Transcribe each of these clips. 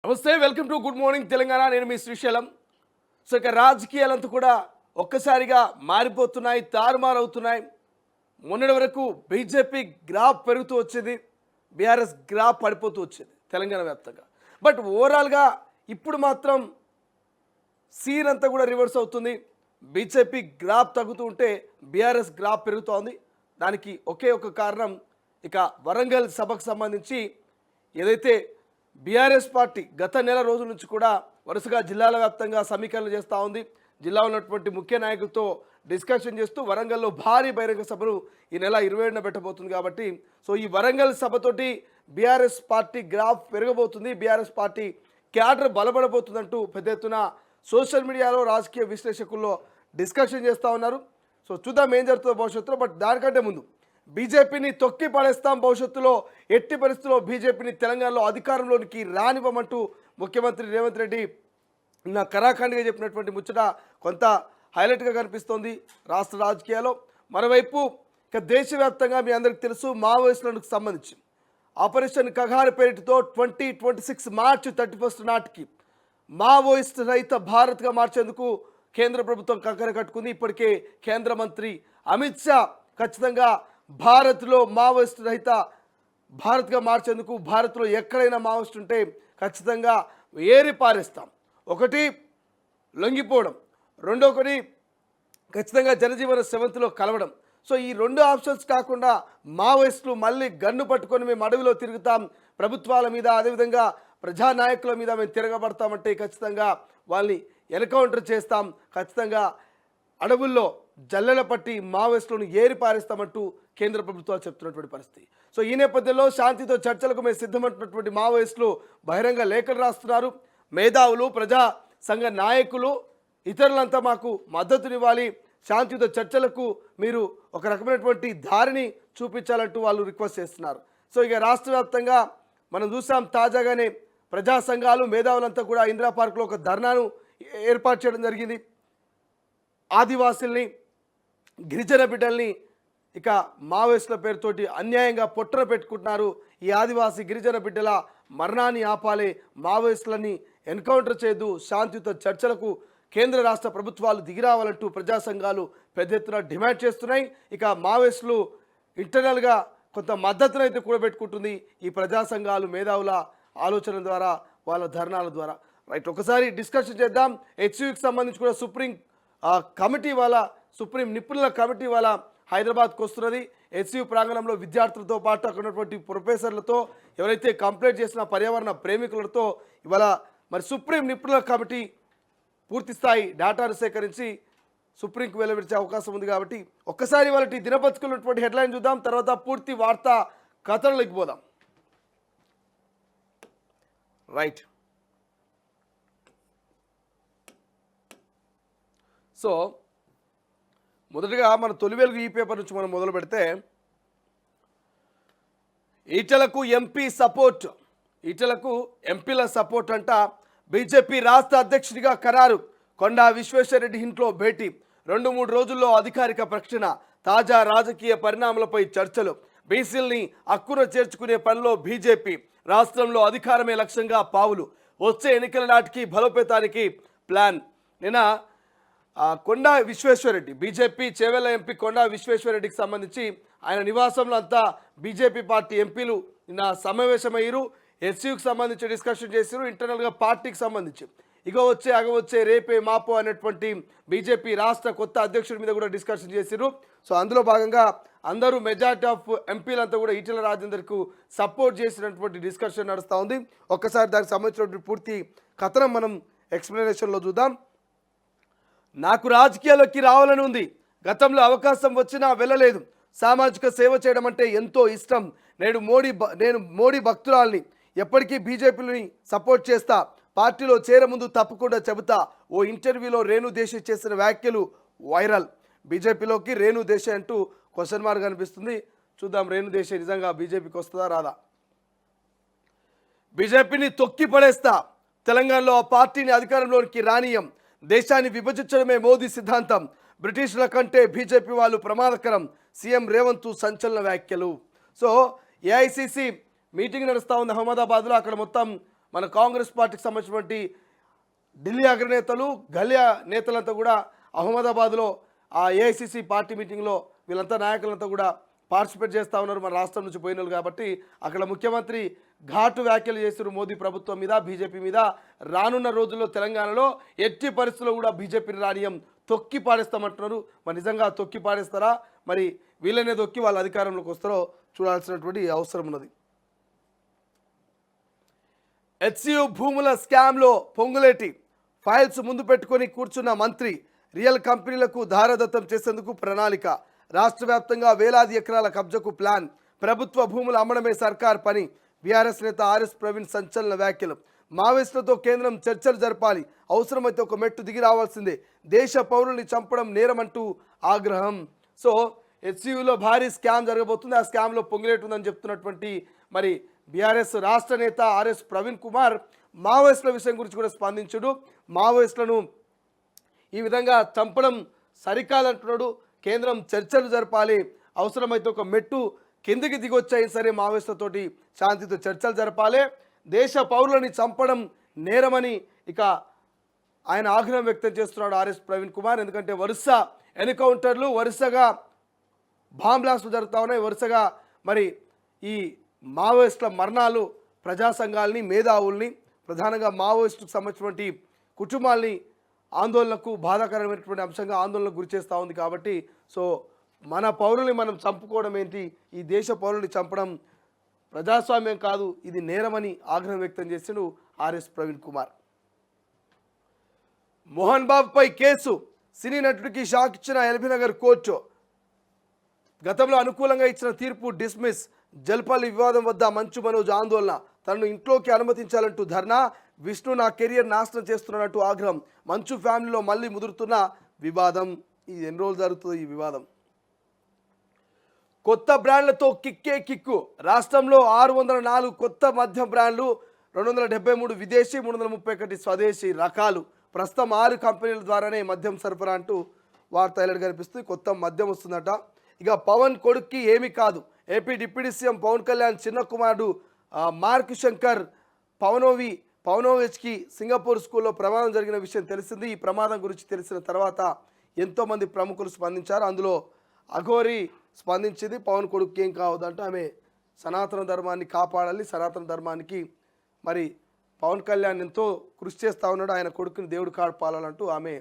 నమస్తే, welcome to good morning Telangana. నేను మీ Srisailam. So ఇక రాజకీయాలంతా కూడా ఒక్కసారిగా మారిపోతున్నాయి, తారుమారవుతున్నాయి. మొన్నటి వరకు బీజేపీ గ్రాఫ్ పెరుగుతూ వచ్చింది, బీఆర్ఎస్ గ్రాఫ్ పడిపోతూ వచ్చింది తెలంగాణ వ్యాప్తంగా. బట్ ఓవరాల్గా ఇప్పుడు మాత్రం సీన్ అంతా కూడా రివర్స్ అవుతుంది. బీజేపీ గ్రాఫ్ తగ్గుతూ ఉంటే బీఆర్ఎస్ గ్రాఫ్ పెరుగుతోంది. దానికి ఒకే ఒక కారణం, ఇక వరంగల్ సభకు సంబంధించి ఏదైతే బీఆర్ఎస్ పార్టీ గత నెల రోజుల నుంచి కూడా వరుసగా జిల్లాల వ్యాప్తంగా సమీకరణలు చేస్తూ ఉంది. జిల్లా ఉన్నటువంటి ముఖ్య నాయకులతో డిస్కషన్ చేస్తూ వరంగల్లో భారీ బహిరంగ సభను ఈ నెల 27న పెట్టబోతుంది. కాబట్టి సో ఈ వరంగల్ సభతోటి బీఆర్ఎస్ పార్టీ గ్రాఫ్ పెరగబోతుంది, బీఆర్ఎస్ పార్టీ క్యాడర్ బలపడబోతుందంటూ పెద్ద ఎత్తున సోషల్ మీడియాలో రాజకీయ విశ్లేషకుల్లో డిస్కషన్ చేస్తూ ఉన్నారు. సో చూద్దాం ఏం జరుగుతుందో భవిష్యత్తులో. బట్ దానికంటే ముందు బీజేపీని తొక్కి పడేస్తాం, భవిష్యత్తులో ఎట్టి పరిస్థితుల్లో బీజేపీని తెలంగాణలో అధికారంలోనికి రానివ్వమంటూ ముఖ్యమంత్రి రేవంత్ రెడ్డి నా కరాఖండిగా చెప్పినటువంటి ముచ్చట కొంత హైలైట్గా కనిపిస్తోంది రాష్ట్ర రాజకీయాల్లో. మరోవైపు ఇక దేశవ్యాప్తంగా మీ అందరికీ తెలుసు, మావోయిస్టులకు సంబంధించి ఆపరేషన్ కగారు పేరిటతో 2026 మార్చి 31 నాటికి మావోయిస్ట్ రహిత భారత్గా మార్చేందుకు కేంద్ర ప్రభుత్వం కంకర కట్టుకుంది. ఇప్పటికే కేంద్ర మంత్రి అమిత్ షా ఖచ్చితంగా భారత్లో మావోయిస్ట్ రహిత భారత్గా మార్చేందుకు, భారత్లో ఎక్కడైనా మావోయిస్ట్ ఉంటే ఖచ్చితంగా ఏరి పారేస్తాం, ఒకటి లొంగిపోవడం, రెండొకటి ఖచ్చితంగా జనజీవన సెవెంత్లో కలవడం. సో ఈ రెండు ఆప్షన్స్ కాకుండా మావోయిస్టులు మళ్ళీ గన్ను పట్టుకొని మేము అడవిలో తిరుగుతాం, ప్రభుత్వాల మీద అదేవిధంగా ప్రజానాయకుల మీద మేము తిరగబడతామంటే ఖచ్చితంగా వాళ్ళని ఎన్కౌంటర్ చేస్తాం, ఖచ్చితంగా అడవుల్లో జల్లెల పట్టి మావోయిస్టులను ఏరి పారేస్తామంటూ కేంద్ర ప్రభుత్వాలు చెప్తున్నటువంటి పరిస్థితి. సో ఈ నేపథ్యంలో శాంతితో చర్చలకు మేము సిద్ధమంటున్నటువంటి మావోయిస్టులు బహిరంగ లేఖలు రాస్తున్నారు. మేధావులు, ప్రజా సంఘ నాయకులు, ఇతరులంతా మాకు మద్దతునివ్వాలి, శాంతితో చర్చలకు మీరు ఒక రకమైనటువంటి దారిని చూపించాలంటూ వాళ్ళు రిక్వెస్ట్ చేస్తున్నారు. సో ఇక రాష్ట్ర వ్యాప్తంగా మనం చూసాం, తాజాగానే ప్రజా సంఘాలు, మేధావులంతా కూడా ఇందిరా పార్క్లో ఒక ధర్నాను ఏర్పాటు చేయడం జరిగింది. ఆదివాసుల్ని, గిరిజన బిడ్డల్ని ఇక మావోయిస్టుల పేరుతోటి అన్యాయంగా పొట్టన పెట్టుకుంటున్నారు. ఈ ఆదివాసీ గిరిజన బిడ్డల మరణాన్ని ఆపాలే, మావోయిస్టులని ఎన్కౌంటర్ చేయదు, శాంతియుత చర్చలకు కేంద్ర రాష్ట్ర ప్రభుత్వాలు దిగిరావాలంటూ ప్రజా సంఘాలు పెద్ద ఎత్తున డిమాండ్ చేస్తున్నాయి. ఇక మావోయిస్టులు ఇంటర్నల్గా కొంత మద్దతును అయితే కూడబెట్టుకుంటుంది ఈ ప్రజా సంఘాలు, మేధావుల ఆలోచన ద్వారా, వాళ్ళ ధర్నాల ద్వారా. రైట్, ఒకసారి డిస్కషన్ చేద్దాం. హెచ్యూకి సంబంధించి కూడా సుప్రీం నిపుణుల కమిటీ వాళ్ళ హైదరాబాద్కు వస్తున్నది. హెచ్యూ ప్రాంగణంలో విద్యార్థులతో పాటు అక్కడ ఉన్నటువంటి ప్రొఫెసర్లతో, ఎవరైతే కంప్లైంట్ చేసిన పర్యావరణ ప్రేమికులతో ఇవాళ మరి సుప్రీం నిపుణుల కమిటీ పూర్తి స్థాయి డేటాను సేకరించి సుప్రీంకు వెలువరించే అవకాశం ఉంది. కాబట్టి ఒక్కసారి వాళ్ళ దినపత్రికలు ఉన్నటువంటి హెడ్లైన్ చూద్దాం, తర్వాత పూర్తి వార్తా కథనలోకి పోదాం. రైట్, సో మొదటగా మన తొలి వెలుగు ఈ పేపర్ నుంచి మనం మొదలు పెడితే, ఈటలకు ఎంపీల సపోర్ట్ అంట. బీజేపీ రాష్ట్ర అధ్యక్షుడిగా ఖరారు, కొండా విశ్వేశ్వరరెడ్డి ఇంట్లో భేటీ, 2-3 రోజుల్లో అధికారిక ప్రకటన. తాజా రాజకీయ పరిణామాలపై చర్చలు, బీసీల్ని హక్కున చేర్చుకునే పనిలో బీజేపీ, రాష్ట్రంలో అధికారమే లక్ష్యంగా పావులు, వచ్చే ఎన్నికల నాటికి బలోపేతానికి ప్లాన్. నిన్న కొండా విశ్వేశ్వరరెడ్డి, బీజేపీ చేవెళ్ల ఎంపీ కొండా విశ్వేశ్వరరెడ్డికి సంబంధించి ఆయన నివాసంలో అంతా బీజేపీ పార్టీ ఎంపీలు నిన్న సమావేశమయ్యారు. ఎస్యూకి సంబంధించి డిస్కషన్ చేశారు. ఇంటర్నల్గా పార్టీకి సంబంధించి అగవచ్చే రేపే మాపో అనేటువంటి బీజేపీ రాష్ట్ర కొత్త అధ్యక్షుడి మీద కూడా డిస్కషన్ చేశారు. సో అందులో భాగంగా అందరూ మెజారిటీ ఆఫ్ ఎంపీలంతా కూడా ఈటెల రాజేందర్కు సపోర్ట్ చేసినటువంటి డిస్కషన్ నడుస్తూ ఉంది. ఒక్కసారి దానికి సంబంధించినటువంటి పూర్తి కథనం మనం ఎక్స్ప్లెనేషన్లో చూద్దాం. నాకు రాజకీయాల్లోకి రావాలని ఉంది, గతంలో అవకాశం వచ్చినా వెళ్ళలేదు, సామాజిక సేవ చేయడం అంటే ఎంతో ఇష్టం, నేను మోడీ భక్తురాల్ని, ఎప్పటికీ బీజేపీని సపోర్ట్ చేస్తా, పార్టీలో చేరముందు తప్పకుండా చెబుతా. ఓ ఇంటర్వ్యూలో రేణు దేశాయ్ చేసిన వ్యాఖ్యలు వైరల్. బీజేపీలోకి రేణు దేశాయ్ అంటూ క్వశ్చన్ మార్క్ అనిపిస్తుంది. చూద్దాం రేణు దేశాయ్ నిజంగా బీజేపీకి వస్తుందా రాదా. బీజేపీని తొక్కి పడేస్తా, తెలంగాణలో ఆ పార్టీని అధికారంలోకి రానియం, దేశాన్ని విభజించడమే మోదీ సిద్ధాంతం, బ్రిటిష్ల కంటే బీజేపీ వాళ్ళు ప్రమాదకరం, సీఎం రేవంత్ సంచలన వ్యాఖ్యలు. సో ఏఐసిసి మీటింగ్ నడుస్తూ ఉంది అహ్మదాబాద్లో. అక్కడ మొత్తం మన కాంగ్రెస్ పార్టీకి సంబంధించినటువంటి ఢిల్లీ అగ్రనేతలు గల్లియా నేతలంతా కూడా అహ్మదాబాద్లో ఆ ఏఐసిసి పార్టీ మీటింగ్లో వీళ్ళంతా నాయకులంతా కూడా పార్టిసిపేట్ చేస్తూ ఉన్నారు మన రాష్ట్రం నుంచి పోయినారు కాబట్టి అక్కడ ముఖ్యమంత్రి ఘాటు వ్యాఖ్యలు చేశారు మోదీ ప్రభుత్వం మీద బీజేపీ మీద. రానున్న రోజుల్లో తెలంగాణలో ఎట్టి పరిస్థితుల్లో కూడా బీజేపీని రానియం, తొక్కి పాడేస్తామంటున్నారు. మరి నిజంగా తొక్కి పాడేస్తారా, మరి వీళ్ళనే తొక్కి వాళ్ళ అధికారంలోకి వస్తారో చూడాల్సినటువంటి అవసరం ఉన్నది. హెచ్సియు భూముల స్కామ్లో పొంగులేటి ఫైల్స్ ముందు పెట్టుకొని కూర్చున్న మంత్రి. రియల్ కంపెనీలకు దారదత్తం చేసేందుకు ప్రణాళిక. రాష్ట్ర వ్యాప్తంగా వేలాది ఎకరాల కబ్జాకు ప్లాన్. ప్రభుత్వ భూములు అమ్మడమే సర్కార్ పని. బీఆర్ఎస్ నేత ఆర్ఎస్ ప్రవీణ్ సంచలన వ్యాఖ్యలు. మావోయిస్టులతో కేంద్రం చర్చలు జరపాలి, అవసరమైతే ఒక మెట్టు దిగి రావాల్సిందే, దేశ పౌరుల్ని చంపడం నేరమంటూ ఆగ్రహం. సో హెచ్సియులో భారీ స్కామ్ జరగబోతుంది. ఆ స్కామ్లో పొంగిలేటు ఉందని చెప్తున్నటువంటి మరి బీఆర్ఎస్ రాష్ట్ర నేత ఆర్ఎస్ ప్రవీణ్ కుమార్ మావోయిస్టుల విషయం గురించి కూడా స్పందించుడు. మావోయిస్టులను ఈ విధంగా చంపడం సరికాదంటున్నాడు. కేంద్రం చర్చలు జరపాలి, అవసరమైతే ఒక మెట్టు కిందికి దిగొచ్చాయి సరే మావోయిస్టులతోటి శాంతితో చర్చలు జరపాలి, దేశ పౌరులని చంపడం నేరమని ఇక ఆయన ఆగ్రహం వ్యక్తం చేస్తున్నాడు ఆర్ఎస్ ప్రవీణ్ కుమార్. ఎందుకంటే వరుస ఎన్కౌంటర్లు, వరుసగా బాంబ్ బ్లాస్టులు జరుగుతూ ఉన్నాయి, వరుసగా మరి ఈ మావోయిస్టుల మరణాలు ప్రజా సంఘాలని, మేధావుల్ని, ప్రధానంగా మావోయిస్టుకు సంబంధించినటువంటి కుటుంబాల్ని ఆందోళనకు బాధాకరమైనటువంటి అంశంగా ఆందోళనకు గురి చేస్తూ ఉంది. కాబట్టి సో మన పౌరుల్ని మనం చంపుకోవడం ఏంటి, ఈ దేశ పౌరుల్ని చంపడం ప్రజాస్వామ్యం కాదు, ఇది నేరమని ఆగ్రహం వ్యక్తం చేసిండు ఆర్ఎస్ ప్రవీణ్ కుమార్. మోహన్ బాబుపై కేసు. సినీ నటుడికి షాక్ ఇచ్చిన ఎల్బీనగర్ కోర్టు. గతంలో అనుకూలంగా ఇచ్చిన తీర్పు డిస్మిస్. జల్పల్లి వివాదం వద్ద మంచు మనోజ్ ఆందోళన. తనను ఇంట్లోకి అనుమతించాలంటూ ధర్నా. విష్ణు నా కెరియర్ నాశనం చేస్తున్నట్టు ఆగ్రహం. మంచు ఫ్యామిలీలో మళ్ళీ ముదురుతున్న వివాదం. ఇది ఎన్ని రోజులు జరుగుతుంది ఈ వివాదం? కొత్త బ్రాండ్లతో కిక్కే కిక్కు. రాష్ట్రంలో 604 కొత్త మద్యం బ్రాండ్లు, 273 విదేశీ, 331 స్వదేశీ రకాలు. ప్రస్తుతం 6 కంపెనీల ద్వారానే మద్యం సరఫరా అంటూ వార్త హైలైట్ కనిపిస్తుంది. కొత్త మద్యం వస్తుందట. ఇక పవన్ కొడుక్కి ఏమీ కాదు. AP deputy CM Pawan Kalyan చిన్న కుమారుడు మార్క్ శంకర్ పవనోవిచ్కి సింగపూర్ స్కూల్లో ప్రమాదం జరిగిన విషయం తెలిసింది. ఈ ప్రమాదం గురించి తెలిసిన తర్వాత ఎంతోమంది ప్రముఖులు స్పందించారు. అందులో అఘోరి స్పందించింది. పవన్ కొడుకు ఏం కావద్దంటే ఆమె సనాతన ధర్మాన్ని కాపాడాలి, సనాతన ధర్మానికి మరి పవన్ కళ్యాణ్ ఎంతో కృషి చేస్తూ ఉన్నాడు, ఆయన కొడుకుని దేవుడు కాపాడాలంటూ ఆమె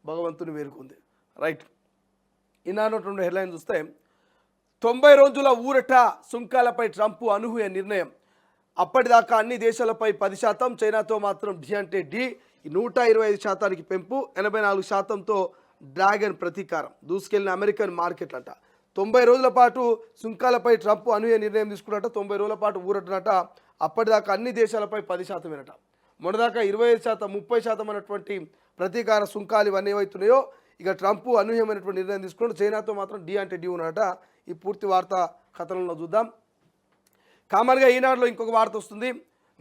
భగవంతుని వేరుకుంది. రైట్, ఈనాడు హెడ్లైన్ చూస్తే 90 రోజుల ఊరట, సుంకాలపై ట్రంప్ అనూహ్య నిర్ణయం. అప్పటిదాకా అన్ని దేశాలపై 10%, చైనాతో మాత్రం డి అంటే డి, 125% పెంపు, 84%తో డ్రాగన్ ప్రతీకారం. దూసుకెళ్లిన అమెరికన్ మార్కెట్లంట. 90 రోజుల పాటు సుంకాలపై ట్రంప్ అనూహ్య నిర్ణయం తీసుకున్నట్ట. 90 రోజుల పాటు ఊరటనట. అప్పటిదాకా అన్ని దేశాలపై 10% మొన్నదాకా 25%, 30% అన్నటువంటి ప్రతీకార సుంకాలు ఇవన్నీ ఏవైతున్నాయో ఇక ట్రంప్ అనూహ్యమైనటువంటి నిర్ణయం తీసుకున్నాడు. చైనాతో మాత్రం డి అంటే డి ఉన్నట. ఈ పూర్తి వార్త కథనంలో చూద్దాం. కామన్గా ఈనాడులో ఇంకొక వార్త వస్తుంది.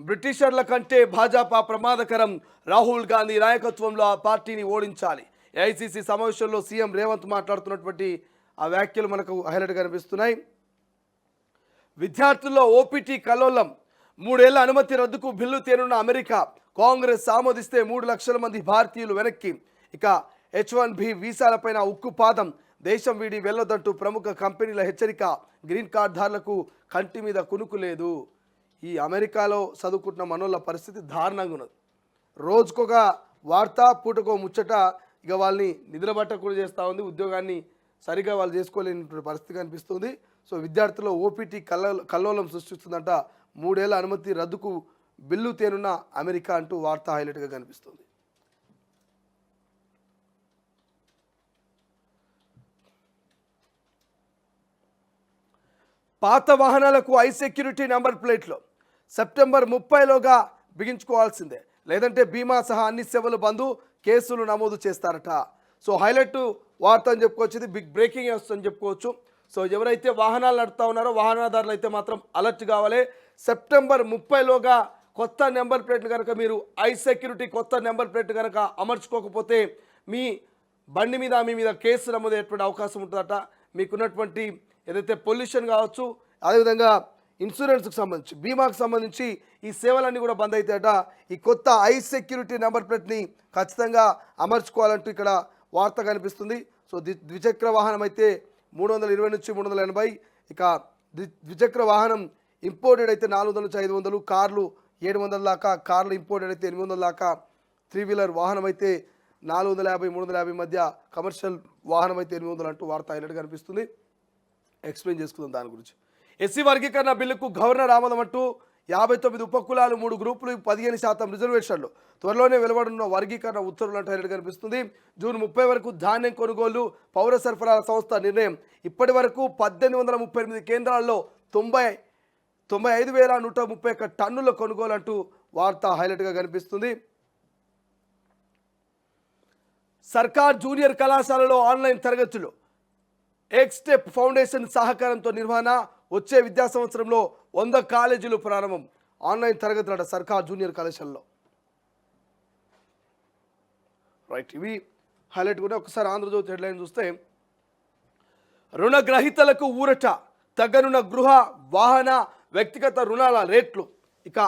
బ్రిటిషర్ల కంటే భాజపా ప్రమాదకరం. రాహుల్ గాంధీ నాయకత్వంలో ఆ పార్టీని ఓడించాలి. ఏఐసిసి సమావేశంలో సీఎం రేవంత్ మాట్లాడుతున్నటువంటి ఆ వ్యాఖ్యలు మనకు హైలైట్ కనిపిస్తున్నాయి. విద్యార్థుల్లో ఓపీటీ కల్లోలం. 3 ఏళ్ల అనుమతి రద్దుకు బిల్లు తేనున్న అమెరికా. కాంగ్రెస్ ఆమోదిస్తే 3 లక్షల మంది భారతీయులు వెనక్కి. ఇక H1B వీసాలపైన ఉక్కుపాదం. దేశం వీడి వెళ్ళొద్దంటూ ప్రముఖ కంపెనీల హెచ్చరిక. గ్రీన్ కార్డుదారులకు కంటి మీద కునుకు లేదు. ఈ అమెరికాలో చదువుకుంటున్న మనోళ్ళ పరిస్థితి దారుణంగా ఉన్నది. రోజుకొక వార్త, పూటకో ముచ్చట ఇక వాళ్ళని నిద్రబట్టకుండా చేస్తూ ఉంది. ఉద్యోగాన్ని సరిగా వాళ్ళు చేసుకోలేని పరిస్థితి కనిపిస్తుంది. సో విద్యార్థుల్లో ఓపీటీ కల్లోలం సృష్టిస్తుందంట. 3 ఏళ్ల అనుమతి రద్దుకు బిల్లు తేనున్న అమెరికా అంటూ వార్త హైలైట్గా కనిపిస్తుంది. పాత వాహనాలకు ఐ సెక్యూరిటీ నెంబర్ ప్లేట్లు సెప్టెంబర్ 30లోగా బిగించుకోవాల్సిందే, లేదంటే బీమా సహా అన్ని సేవలు బంద్, కేసులు నమోదు చేస్తారట. సో హైలైట్ వార్త అని చెప్పుకోవచ్చు, ఇది బిగ్ బ్రేకింగ్ న్యూస్ అని చెప్పుకోవచ్చు. సో ఎవరైతే వాహనాలు నడుపుతూ ఉన్నారో వాహనదారులు అయితే మాత్రం అలర్ట్ కావాలి. సెప్టెంబర్ 30లోగా కొత్త నెంబర్ ప్లేట్లు కనుక మీరు ఐ సెక్యూరిటీ కొత్త నెంబర్ ప్లేట్ కనుక అమర్చుకోకపోతే మీ బండి మీద మీ మీద కేసు నమోదయ్యేటువంటి అవకాశం ఉంటుందట. మీకున్నటువంటి ఏదైతే పొల్యూషన్ కావచ్చు, అదేవిధంగా ఇన్సూరెన్స్కి సంబంధించి బీమాకు సంబంధించి ఈ సేవలన్నీ కూడా బంద్ అవుతాయట. ఈ కొత్త ఐ సెక్యూరిటీ నెంబర్ ప్లేట్ని ఖచ్చితంగా అమర్చుకోవాలంటూ ఇక్కడ వార్త కనిపిస్తుంది. సో ద్విచక్ర వాహనం అయితే 320 నుంచి 380, ఇక ద్విచక్ర వాహనం ఇంపోర్టెడ్ అయితే 400 నుంచి 500, కార్లు 700 దాకా, కార్లు ఇంపోర్టెడ్ అయితే 800 దాకా, 3 వీలర్ వాహనం అయితే 450 350 మధ్య, కమర్షియల్ వాహనం అయితే 800 అంటూ వార్త హైలైట్ కనిపిస్తుంది. ఎక్స్ప్లెయిన్ చేసుకుందాం దాని గురించి. ఎస్సీ వర్గీకరణ బిల్లుకు గవర్నర్ ఆమోదం అంటూ 59 ఉపకులాలు 3 గ్రూపులు 15% రిజర్వేషన్లు, త్వరలోనే వెలువడనున్న వర్గీకరణ ఉత్తర్వులు అంటూ హైలైట్ కనిపిస్తుంది. జూన్ 30 వరకు ధాన్యం కొనుగోలు పౌర సరఫరాల సంస్థ నిర్ణయం. ఇప్పటి వరకు 1838 కేంద్రాల్లో 95,131 టన్నుల కొనుగోలు అంటూ వార్త హైలైట్గా కనిపిస్తుంది. సర్కార్ జూనియర్ కళాశాలలో ఆన్లైన్ తరగతులు, ఎక్స్టెప్ ఫౌండేషన్ సహకారంతో నిర్వహణ. వచ్చే విద్యా సంవత్సరంలో 100 కాలేజీలు ప్రారంభం. ఆన్లైన్ తరగతులట సర్కార్ జూనియర్ కళాశాలలో. రైట్, ఇవి హైలైట్ కూడా. ఒకసారి ఆంధ్రజ్యోతి హెడ్లైన్ చూస్తే, రుణగ్రహీతలకు ఊరట, తగ్గనున్న గృహ వాహన వ్యక్తిగత రుణాల రేట్లు. ఇక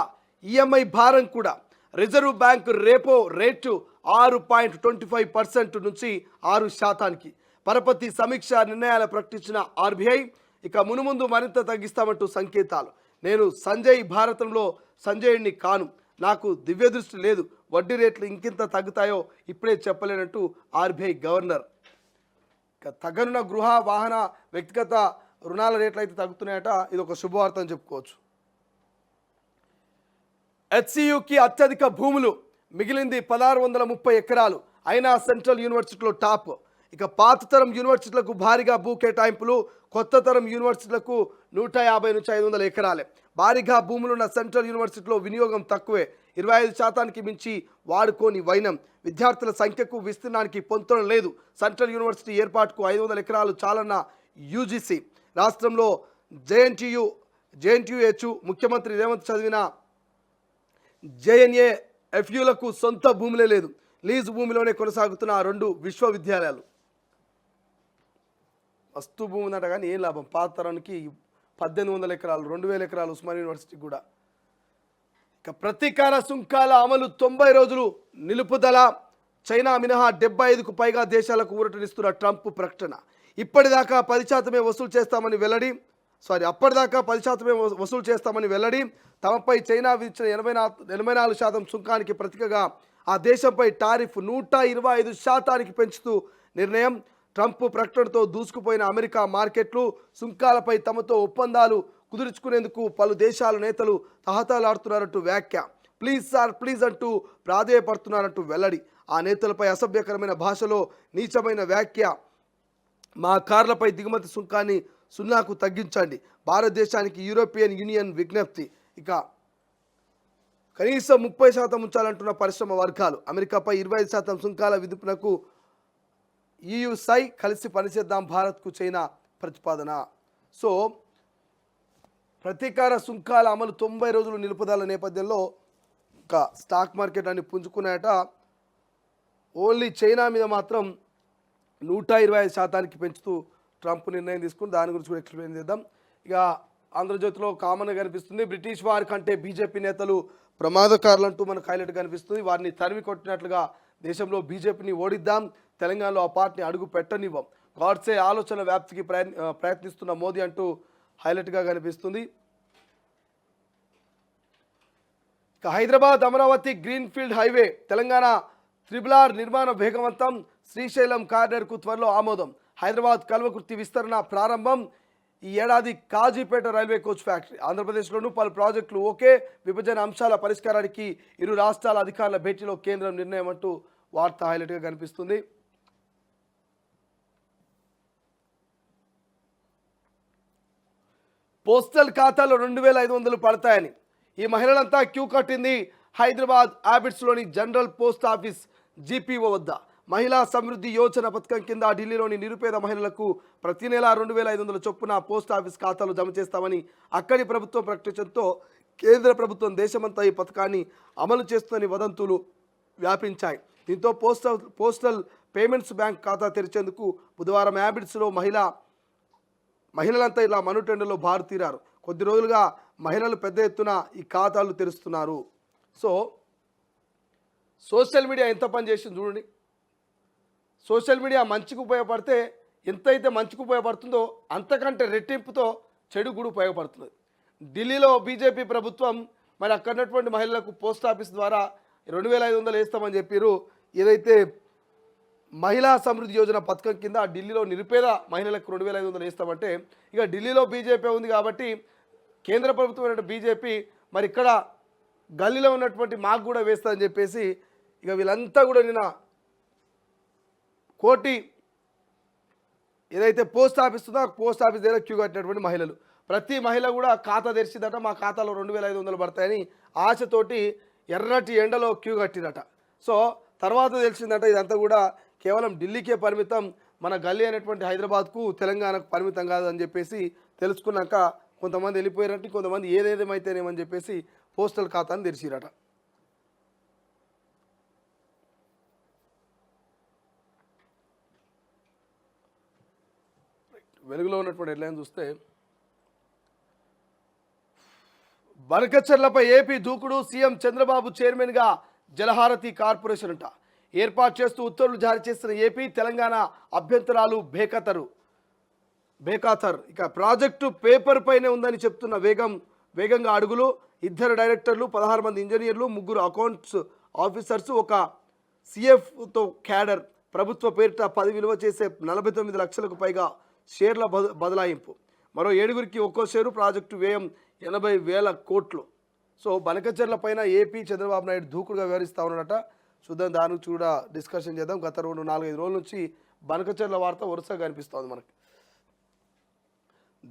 ఈఎంఐ భారం కూడా. రిజర్వ్ బ్యాంకు రేపో రేటు 6.25% నుంచి 6%. పరపతి సమీక్ష నిర్ణయాలు ప్రకటించిన ఆర్బీఐ. ఇక మునుముందు మరింత తగ్గిస్తామంటూ సంకేతాలు. నేను సంజయ్ భారతంలో సంజయుడిని కాను, నాకు దివ్య దృష్టి లేదు, వడ్డీ రేట్లు ఇంకింత తగ్గుతాయో ఇప్పుడే చెప్పలేనంటూ ఆర్బీఐ గవర్నర్. ఇక తగ్గనున్న గృహ వాహన వ్యక్తిగత రుణాల రేట్లు అయితే తగ్గుతున్నాయట. ఇది ఒక శుభవార్త అని చెప్పుకోవచ్చు. హెచ్సియుకి అత్యధిక భూములు, మిగిలింది 1630 ఎకరాలు. అయినా సెంట్రల్ యూనివర్సిటీలో టాప్. ఇక పాత తరం యూనివర్సిటీలకు భారీగా భూ కేటాయింపులు, కొత్త తరం యూనివర్సిటీలకు 150 నుంచి 500 ఎకరాలే. భారీగా భూములున్న సెంట్రల్ యూనివర్సిటీలో వినియోగం తక్కువే, 25% మించి వాడుకోని వైనం. విద్యార్థుల సంఖ్యకు విస్తీర్ణానికి పొంతన లేదు. సెంట్రల్ యూనివర్సిటీ ఏర్పాటుకు 500 ఎకరాలు చాలన్న యూజీసీ. రాష్ట్రంలో జేఎన్టీయూహెచ్ ముఖ్యమంత్రి రేవంత్ చదివిన జేఎన్ఏఎఫ్యూలకు సొంత భూములే లేదు. లీజు భూమిలోనే కొనసాగుతున్న 2 విశ్వవిద్యాలయాలు. వస్తు భూమి ఉందట కానీ ఏం లాభం. పాత తరానికి 1800 ఎకరాలు, 2000 ఎకరాలు ఉస్మానియా యూనివర్సిటీ కూడా. ఇక ప్రతీకార సుంకాల అమలు 90 రోజులు నిలుపుదల. చైనా మినహా 75కు పైగా దేశాలకు ఊరటనిస్తున్న ట్రంప్ ప్రకటన. అప్పటిదాకా 10% వసూలు చేస్తామని వెల్లడి. తమపై చైనా విధించిన 84% సుంకానికి ప్రతీకగా ఆ దేశంపై టారిఫ్ 125% పెంచుతూ నిర్ణయం. ట్రంప్ ప్రకటనతో దూసుకుపోయిన అమెరికా మార్కెట్లు సుంకాలపై తమతో ఒప్పందాలు కుదుర్చుకునేందుకు పలు దేశాల నేతలు తహతలాడుతున్నారంటూ వ్యాఖ్య. ప్లీజ్ సార్ ప్లీజ్ అంటూ ప్రాధేయపడుతున్నారంటూ వెల్లడి. ఆ నేతలపై అసభ్యకరమైన భాషలో నీచమైన వ్యాఖ్య. మా కార్లపై దిగుమతి సుంకాన్ని 0కు తగ్గించండి, భారతదేశానికి యూరోపియన్ యూనియన్ విజ్ఞప్తి. ఇక కనీసం 30% ఉంచాలంటున్న పరిశ్రమ వర్గాలు. అమెరికాపై 25% సుంకాల విధింపునకు ఈయుసై కలిసి పనిచేద్దాం భారత్కు చైనా ప్రతిపాదన. సో ప్రతీకార సుంకాల అమలు 90 రోజులు నిలుపుదల నేపథ్యంలో ఇంకా స్టాక్ మార్కెట్ అన్ని పుంజుకున్నాయట. ఓన్లీ చైనా మీద మాత్రం 125% పెంచుతూ ట్రంప్ నిర్ణయం తీసుకుని దాని గురించి కూడా ఎక్స్ప్లెయిన్ చేద్దాం. ఇక ఆంధ్రజ్యోతిలో కామన్గా కనిపిస్తుంది, బ్రిటిష్ వారి కంటే బీజేపీ నేతలు ప్రమాదకారులంటూ మనకు హైలైట్ కనిపిస్తుంది. వారిని తరిమి కొట్టినట్లుగా దేశంలో బీజేపీని ఓడిద్దాం, తెలంగాణలో ఆ పార్టీని అడుగు పెట్టనివ్వం, గాడ్సే ఆలోచన వ్యాప్తికి ప్రయత్నిస్తున్న మోదీ అంటూ హైలైట్గా కనిపిస్తుంది. ఇక Hyderabad Amaravati greenfield highway Telangana triple నిర్మాణ వేగవంతం. శ్రీశైలం కారిడార్కు త్వరలో ఆమోదం. హైదరాబాద్ కల్వకుర్తి విస్తరణ ప్రారంభం. ఈ ఏడాది కాజీపేట రైల్వే కోచ్ ఫ్యాక్టరీ. ఆంధ్రప్రదేశ్లోనూ పలు ప్రాజెక్టులు ఓకే. విభజన అంశాల పరిష్కారానికి ఇరు రాష్ట్రాల అధికారుల భేటీలో కేంద్రం నిర్ణయం అంటూ వార్త హైలైట్గా కనిపిస్తుంది. పోస్టల్ ఖాతాలో 2500 పడతాయని ఈ మహిళలంతా క్యూ కట్టింది హైదరాబాద్ హ్యాబిట్స్లోని జనరల్ పోస్ట్ ఆఫీస్ జీపీఓ వద్ద. మహిళా సమృద్ధి యోజన పథకం కింద ఢిల్లీలోని నిరుపేద మహిళలకు ప్రతి నెల 2500 చొప్పున పోస్ట్ ఆఫీస్ ఖాతాలో జమ చేస్తామని అక్కడి ప్రభుత్వం ప్రకటించడంతో కేంద్ర ప్రభుత్వం దేశమంతా ఈ పథకాన్ని అమలు చేస్తుందని వదంతులు వ్యాపించాయి. దీంతో పోస్టల్ పేమెంట్స్ బ్యాంక్ ఖాతా తెరిచేందుకు బుధవారం హ్యాబిట్స్లో మహిళలంతా ఇలా మనుటెండలో బారు తీరారు. కొద్ది రోజులుగా మహిళలు పెద్ద ఎత్తున ఈ ఖాతాలు తెరుస్తున్నారు. సో సోషల్ మీడియా ఎంత పని చేసింది చూడండి. సోషల్ మీడియా మంచికి ఉపయోగపడితే ఎంతైతే మంచికి ఉపయోగపడుతుందో అంతకంటే రెట్టింపుతో చెడు కూడా ఉపయోగపడుతుంది. ఢిల్లీలో బీజేపీ ప్రభుత్వం మరి అక్కడ ఉన్నటువంటి మహిళలకు పోస్ట్ ఆఫీస్ ద్వారా 2500 వేస్తామని చెప్పారు. ఏదైతే మహిళా సమృద్ధి యోజన పథకం కింద ఢిల్లీలో నిరుపేద మహిళలకు 2500 వేస్తామంటే ఇక ఢిల్లీలో బీజేపీ ఉంది కాబట్టి కేంద్ర ప్రభుత్వం బీజేపీ మరి ఇక్కడ గల్లీలో ఉన్నటువంటి మాకు కూడా వేస్తుందని చెప్పేసి ఇక వీళ్ళంతా కూడా నిన్న కోటి ఏదైతే పోస్ట్ ఆఫీస్ ఉందో పోస్ట్ ఆఫీస్ దగ్గర క్యూ కట్టినటువంటి మహిళలు ప్రతి మహిళ కూడా ఖాతా తెరిచిందట. మా ఖాతాలో 2500 పడతాయని ఆశతోటి ఎర్రటి ఎండలో క్యూ కట్టిరట. సో తర్వాత తెలిసిందట ఇదంతా కూడా కేవలం ఢిల్లీకే పరిమితం, మన గల్లీ అనేటువంటి హైదరాబాద్కు తెలంగాణకు పరిమితం కాదని చెప్పేసి తెలుసుకున్నాక కొంతమంది వెళ్ళిపోయారంటే కొంతమంది ఏదేమైతేనేమని చెప్పేసి పోస్టల్ ఖాతాను తెరిచిరట. వెలుగులో ఉన్నటువంటి హెడ్లైన్ చూస్తే బనకచర్లపై ఏపీ దూకుడు, సీఎం చంద్రబాబు చైర్మన్గా జలహారతి కార్పొరేషన్ అంట ఏర్పాటు చేస్తూ ఉత్తర్వులు జారీ చేస్తున్న ఏపీ, తెలంగాణ అభ్యంతరాలు బేఖాతర్. ఇక ప్రాజెక్టు పేపర్ పైనే ఉందని చెప్తున్న వేగంగా అడుగులు. 2 డైరెక్టర్లు, 16 మంది ఇంజనీర్లు, 3 అకౌంట్స్ ఆఫీసర్స్, ఒక సిఎఫ్తో క్యాడర్. ప్రభుత్వ పేరిట 10 విలువ చేసే 49 లక్షలకు పైగా షేర్ల బదలాయింపు. మరో 7గురికి ఒక్కో షేరు. ప్రాజెక్టు వ్యయం 80,000 కోట్లు. సో బనకచర్ల పైన ఏపీ చంద్రబాబు నాయుడు దూకుడుగా వ్యవహరిస్తూ ఉన్నాడట. చూద్దాం, దాని కూడా డిస్కషన్ చేద్దాం. గత 4-5 రోజుల నుంచి బనకచర్ల వార్త వరుసగా కనిపిస్తోంది మనకి.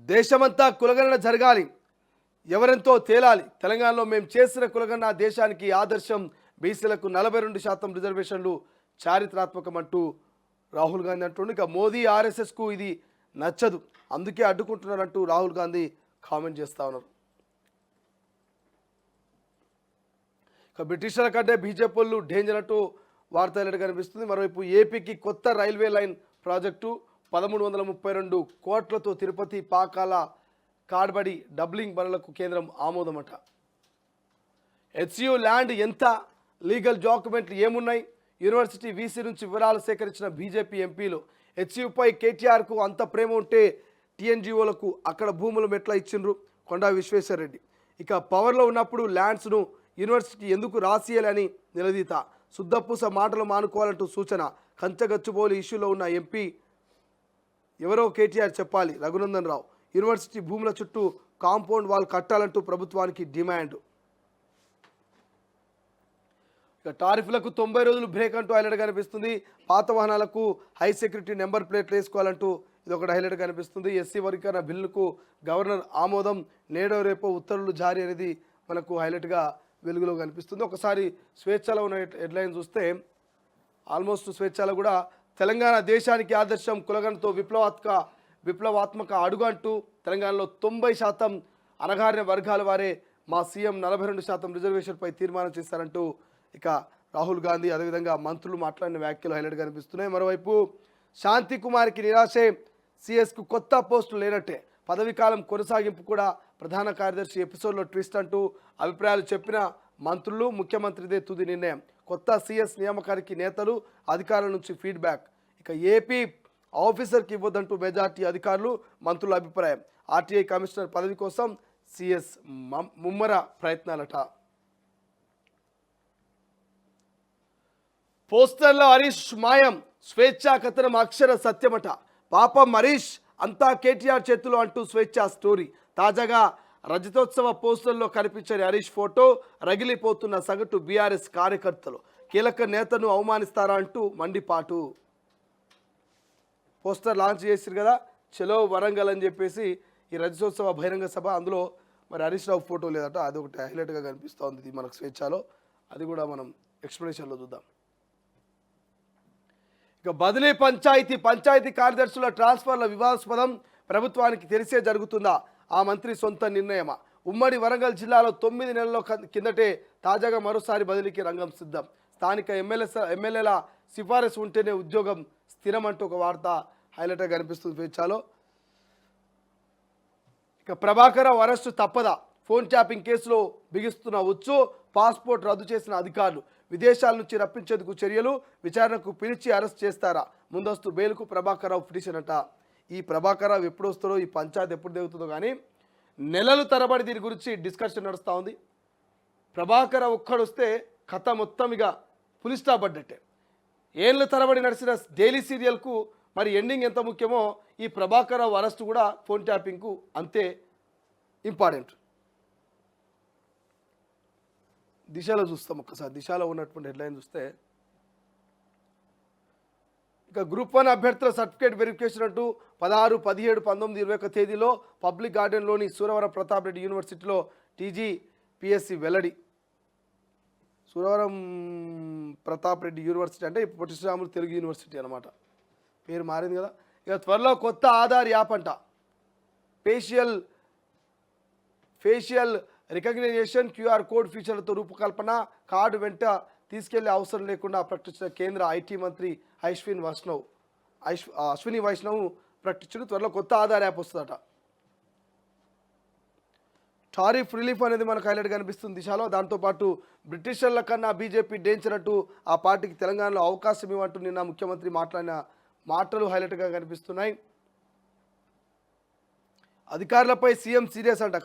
దేశమంతా కులగణన జరగాలి, ఎవరెంతో తేలాలి. తెలంగాణలో మేము చేసిన కులగణన దేశానికి ఆదర్శం. బీసీలకు 42% రిజర్వేషన్లు చారిత్రాత్మకం అంటూ రాహుల్ గాంధీ అంటుండే. ఇక మోదీ ఆర్ఎస్ఎస్కు ఇది నచ్చదు, అందుకే అడ్డుకుంటున్నారంటూ రాహుల్ గాంధీ కామెంట్ చేస్తూ ఉన్నారు. ఇక బ్రిటిషర్ల కంటే బీజేపీలు డేంజర్ అంటూ వార్త కనిపిస్తుంది. మరోవైపు ఏపీకి కొత్త రైల్వే లైన్ ప్రాజెక్టు 1332 కోట్లతో తిరుపతి పాకాల కాడ్బడి డబ్లింగ్ పనులకు కేంద్రం ఆమోదమట. హెచ్యు ల్యాండ్ ఎంత, లీగల్ డాక్యుమెంట్లు ఏమున్నాయి? యూనివర్సిటీ వీసీ నుంచి వివరాలు సేకరించిన బీజేపీ ఎంపీలు. హెచ్యుపై కేటీఆర్కు అంత ప్రేమ ఉంటే టీఎన్జిఓలకు అక్కడ భూములు మెట్ల ఇచ్చిండ్రు కొండా విశ్వేశ్వరరెడ్డి. ఇక పవర్లో ఉన్నప్పుడు ల్యాండ్స్ను యూనివర్సిటీ ఎందుకు రాసియాలని నిలదీత. శుద్ధపూస మాటలు మానుకోవాలంటూ సూచన. కంచగచ్చుబోలి ఇష్యూలో ఉన్న ఎంపీ ఎవరో కేటీఆర్ చెప్పాలి. రఘునందన్ రావు. యూనివర్సిటీ భూముల చుట్టూ కాంపౌండ్ వాల్ కట్టాలంటూ ప్రభుత్వానికి డిమాండ్. ఇక టారిఫ్లకు 90 రోజులు బ్రేక్ అంటూ హైలైట్ కనిపిస్తుంది. పాత వాహనాలకు హై సెక్యూరిటీ నెంబర్ ప్లేట్లు వేసుకోవాలంటూ ఇది ఒకటి హైలైట్ కనిపిస్తుంది. ఎస్సీ వర్గీకరణ బిల్లుకు గవర్నర్ ఆమోదం. నేడో రేపో ఉత్తర్వులు జారీ అనేది మనకు హైలైట్గా వెలుగులో కనిపిస్తుంది. ఒకసారి స్వేచ్ఛలో ఉన్న హెడ్లైన్ చూస్తే ఆల్మోస్ట్ స్వేచ్ఛలో కూడా తెలంగాణ దేశానికి ఆదర్శం, కులగణతో విప్లవాత్మక అడుగు అంటూ తెలంగాణలో 90% అణగారిన వర్గాల వారే మా సీఎం 42% రిజర్వేషన్పై తీర్మానం చేశారంటూ ఇక రాహుల్ గాంధీ అదేవిధంగా మంత్రులు మాట్లాడిన వ్యాఖ్యలు హైలైట్ కనిపిస్తున్నాయి. మరోవైపు శాంతి కుమార్కి నిరాశే, సిఎస్కు కొత్త పోస్టులు లేనట్టే, పదవీ కాలం కొనసాగింపు కూడా ప్రధాన కార్యదర్శి ఎపిసోడ్లో ట్విస్ట్ అంటూ అభిప్రాయాలు చెప్పిన మంత్రులు. ముఖ్యమంత్రిదే తుది నిర్ణయం. కొత్త సిఎస్ నియామకానికి నేతలు అధికారుల నుంచి ఫీడ్బ్యాక్. ఇక ఏపీ ఆఫీసర్కి ఇవ్వద్దంటూ మెజార్టీ అధికారులు మంత్రుల అభిప్రాయం. ఆర్టీఐ కమిషనర్ పదవి కోసం సిఎస్ ముమ్మర ప్రయత్నాలట. పోస్టర్లో హరీష్ మాయం, స్వేచ్ఛా కథనం అక్షర సత్యమట. పాపం హరీష్, అంతా కేటీఆర్ చేతులు అంటూ స్వేచ్ఛా స్టోరీ. తాజాగా రజతోత్సవ పోస్టర్లో కనిపించని హరీష్ ఫోటో. రగిలిపోతున్న సగటు బీఆర్ఎస్ కార్యకర్తలు. కీలక నేతను అవమానిస్తారా అంటూ మండిపాటు. పోస్టర్ లాంచ్ చేసిరు కదా, చలో వరంగల్ అని చెప్పేసి ఈ రజతోత్సవ బహిరంగ సభ. అందులో మరి హరీష్ రావు ఫోటో లేదట, అది ఒకటి హైలైట్గా కనిపిస్తోంది ఇది మనకు స్వేచ్ఛలో. అది కూడా మనం ఎక్స్ప్లెనేషన్లో చూద్దాం. ఇక బదిలీ పంచాయతీ కార్యదర్శుల ట్రాన్స్ఫర్ల వివాదాస్పదం. ప్రభుత్వానికి తెలిసే జరుగుతుందా? ఆ మంత్రి సొంత నిర్ణయమా? ఉమ్మడి వరంగల్ జిల్లాలో 9 నెలల కిందటే తాజాగా మరోసారి బదిలీకి రంగం సిద్ధం. స్థానిక ఎమ్మెల్యేల సిఫారసు ఉంటేనే ఉద్యోగం స్థిరం అంటూ ఒక వార్త హైలైట్గా కనిపిస్తుంది స్వేచ్ఛలో. ఇక ఇక ప్రభాకర్ అరెస్టు తప్పదా? ఫోన్ ట్యాపింగ్ కేసులో బిగిస్తున్న ఉచ్చు, పాస్పోర్ట్ రద్దు చేసిన అధికారులు, విదేశాల నుంచి రప్పించేందుకు చర్యలు, విచారణకు పిలిచి అరెస్ట్ చేస్తారా? ముందస్తు బెయిల్కు ప్రభాకర్ రావు పిటిషన్ అంట. ఈ ప్రభాకర్ రావు ఎప్పుడు వస్తారో, ఈ పంచాయతీ ఎప్పుడు దిగుతుందో కానీ నెలలు తరబడి దీని గురించి డిస్కషన్ నడుస్తూ ఉంది. ప్రభాకర్ రావు ఒక్కడొస్తే కథ మొత్తం ఇక ఫుల్ స్టాప్ పడ్డట్టే. ఏళ్ళ తరబడి నడిచిన డైలీ సీరియల్కు మరి ఎండింగ్ ఎంత ముఖ్యమో ఈ ప్రభాకర్ రావు అరెస్ట్ కూడా ఫోన్ ట్యాపింగ్కు అంతే ఇంపార్టెంట్. దిశలో చూస్తాం ఒక్కసారి. దిశలో ఉన్నటువంటి హెడ్లైన్ చూస్తే ఇక గ్రూప్ 1 అభ్యర్థుల సర్టిఫికేట్ వెరిఫికేషన్ అంటూ 16, 17, 19, 21 తేదీలో పబ్లిక్ గార్డెన్లోని సూరవరం ప్రతాప్ రెడ్డి యూనివర్సిటీలో టీజీపీఎస్సీ వెల్లడి. సూరవరం ప్రతాప్ రెడ్డి యూనివర్సిటీ అంటే ఇప్పుడు పొట్టి శ్రీరాములు తెలుగు యూనివర్సిటీ అనమాట, పేరు మారింది కదా. ఇక త్వరలో కొత్త ఆధార్ యాప్ అంట. ఫేషియల్ రికగ్నైజేషన్, క్యూఆర్ కోడ్ ఫీచర్లతో రూపకల్పన, కార్డు వెంట తీసుకెళ్లే అవసరం లేకుండా ప్రకటించిన కేంద్ర ఐటీ మంత్రి అశ్విని వైష్ణవ్ ప్రకటించిన త్వరలో కొత్త ఆధార్ యాప్ వస్తుందట. టారిఫ్ రిలీఫ్ అనేది మనకు హైలైట్ కనిపిస్తుంది దిశలో. దాంతోపాటు బ్రిటిషర్ల కన్నా బీజేపీ డేంజర్ అంటూ ఆ పార్టీకి తెలంగాణలో అవకాశం ఇవ్వంటూ నిన్న ముఖ్యమంత్రి మాట్లాడిన మాటలు హైలైట్గా కనిపిస్తున్నాయి. అధికారులపై సీఎం సీరియస్ అంట.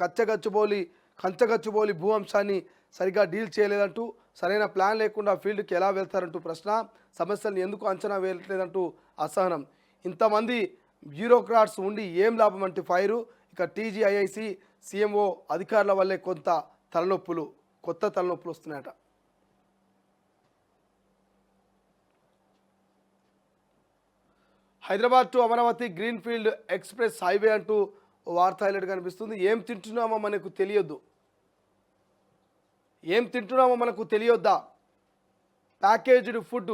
కంచగచ్చుబోలి భూ అంశాన్ని సరిగా డీల్ చేయలేదంటూ, సరైన ప్లాన్ లేకుండా ఫీల్డ్కి ఎలా వెళ్తారంటూ ప్రశ్న, సమస్యలను ఎందుకు అంచనా వేయట్లేదంటూ అసహనం, ఇంతమంది బ్యూరోక్రాట్స్ ఉండి ఏం లాభం అంటే ఫైరు. ఇక టీజీఐఐసి సీఎంఓ అధికారుల వల్లే కొత్త తలనొప్పులు వస్తున్నాయట. Hyderabad to Amaravati greenfield express highway అంటూ వార్త హైలైట్ కనిపిస్తుంది. ఏం తింటున్నామో మనకు తెలియొద్దా? ప్యాకేజ్డ్ ఫుడ్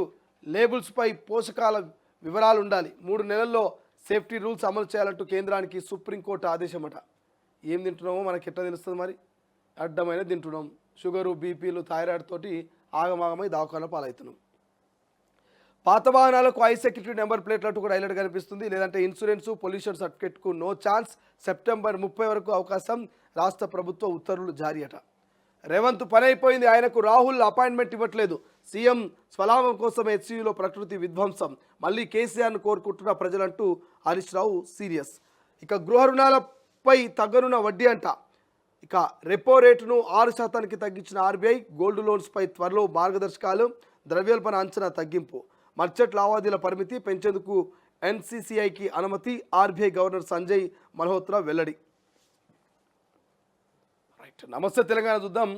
లేబుల్స్పై పోషకాల వివరాలు ఉండాలి. 3 నెలల్లో సేఫ్టీ రూల్స్ అమలు చేయాలంటూ కేంద్రానికి సుప్రీంకోర్టు ఆదేశమట. ఏం తింటున్నామో మనకి ఎట్లా తెలుస్తుంది? మరి అడ్డమైన తింటున్నాం. షుగరు, బీపీలు, థైరాయిడ్ తోటి ఆగమాగమై దవాఖాన పాలవుతున్నాం. పాత వాహనాలకు ఐ సెక్యూరిటీ నెంబర్ ప్లేట్లు అంటూ కూడా హైలైట్ కనిపిస్తుంది. లేదంటే ఇన్సూరెన్స్, పొల్యూషన్ సర్టిఫికేట్కు నో ఛాన్స్. సెప్టెంబర్ 30 వరకు అవకాశం. రాష్ట్ర ప్రభుత్వ ఉత్తర్వులు జారీ అట. రేవంత్ పని అయిపోయింది, ఆయనకు రాహుల్ అపాయింట్మెంట్ ఇవ్వట్లేదు. సీఎం స్వలాభం కోసం హెచ్సియులో ప్రకృతి విధ్వంసం. మళ్ళీ కేసీఆర్ను కోరుకుంటున్న ప్రజలంటూ హరీష్ రావు సీరియస్. ఇక గృహ రుణాలపై తగ్గనున్న వడ్డీ అంట. ఇక రెపో రేటును 6% తగ్గించిన ఆర్బీఐ. గోల్డ్ లోన్స్పై త్వరలో మార్గదర్శకాలు. ద్రవ్యోల్బణ అంచనా తగ్గింపు. మర్చెంట్ లావాదేవీల పరిమితి పెంచేందుకు ఎన్సీసీఐకి అనుమతి. ఆర్బీఐ గవర్నర్ సంజయ్ మల్హోత్రా వెల్లడి. రైట్, నమస్తే తెలంగాణ చూద్దాం.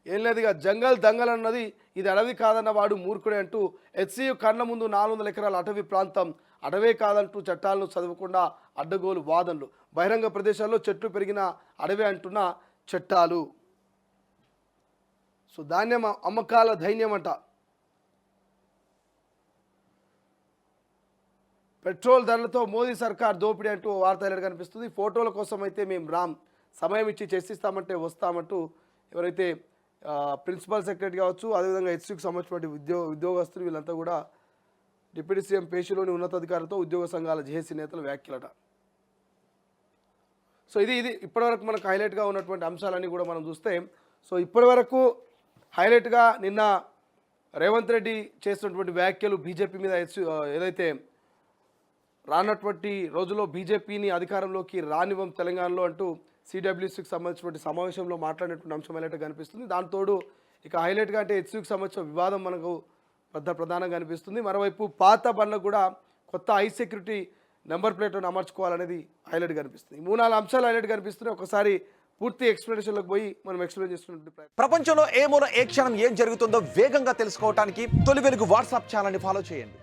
ఏం లేదు, ఇక జంగల్ దంగల్ అన్నది ఇది అడవి కాదన్న వాడు మూర్ఖుడే అంటూ హెచ్సియు కళ్ళ ముందు 400 ఎకరాల అటవీ ప్రాంతం అడవే కాదంటూ చట్టాలను చదవకుండా అడ్డగోలు వాదనలు. బహిరంగ ప్రదేశాల్లో చెట్లు పెరిగిన అడవే అంటున్న చట్టాలు. సో ధాన్యం అమ్మకాల ధైన్యం అంట. పెట్రోల్ ధరలతో మోదీ సర్కార్ దోపిడీ అంటూ వార్త కనిపిస్తుంది. ఫోటోల కోసం అయితే మేము సమయం ఇచ్చి చర్చిస్తామంటే వస్తామంటూ ఎవరైతే ప్రిన్సిపల్ సెక్రటరీ కావచ్చు, అదేవిధంగా హెచ్సికి సంబంధించినటువంటి ఉద్యోగస్తులు వీళ్ళంతా కూడా డిప్యూటీ సీఎం పేషీలోని ఉన్నతాధికారులతో ఉద్యోగ సంఘాల జేఏసీ నేతల వ్యాఖ్యలట. సో ఇది ఇప్పటివరకు మనకు హైలైట్గా ఉన్నటువంటి అంశాలన్నీ కూడా మనం చూస్తే, సో ఇప్పటివరకు హైలైట్గా నిన్న రేవంత్ రెడ్డి చేసినటువంటి వ్యాఖ్యలు బీజేపీ మీద ఏదైతే రానటువంటి రోజుల్లో బీజేపీని అధికారంలోకి రానివ్వం తెలంగాణలో అంటూ సిడబ్ల్యూసీకి సంబంధించినటువంటి సమావేశంలో మాట్లాడినటువంటి అంశం హైలైట్గా కనిపిస్తుంది. దాంతోడు ఇక హైలైట్గా అంటే హెచ్సికి సంబంధించిన వివాదం మనకు ప్రధానంగా కనిపిస్తుంది. మరోవైపు పాత బండ్లకు కూడా కొత్త ఐ సెక్యూరిటీ నెంబర్ ప్లేట్లను అమర్చుకోవాలనేది హైలైట్ కనిపిస్తుంది. 3-4 అంశాలు హైలైట్ కనిపిస్తున్నాయి. ఒకసారి పూర్తి ఎక్స్ప్లెనేషన్లోకి పోయి మనం ఎక్స్ప్లెయిన్ చేస్తున్నట్టు. ప్రపంచంలో ఏ మూల ఏ క్షణం ఏం జరుగుతుందో వేగంగా తెలుసుకోవడానికి తొలి వెలుగు వాట్సాప్ ఛానల్ని ఫాలో చేయండి.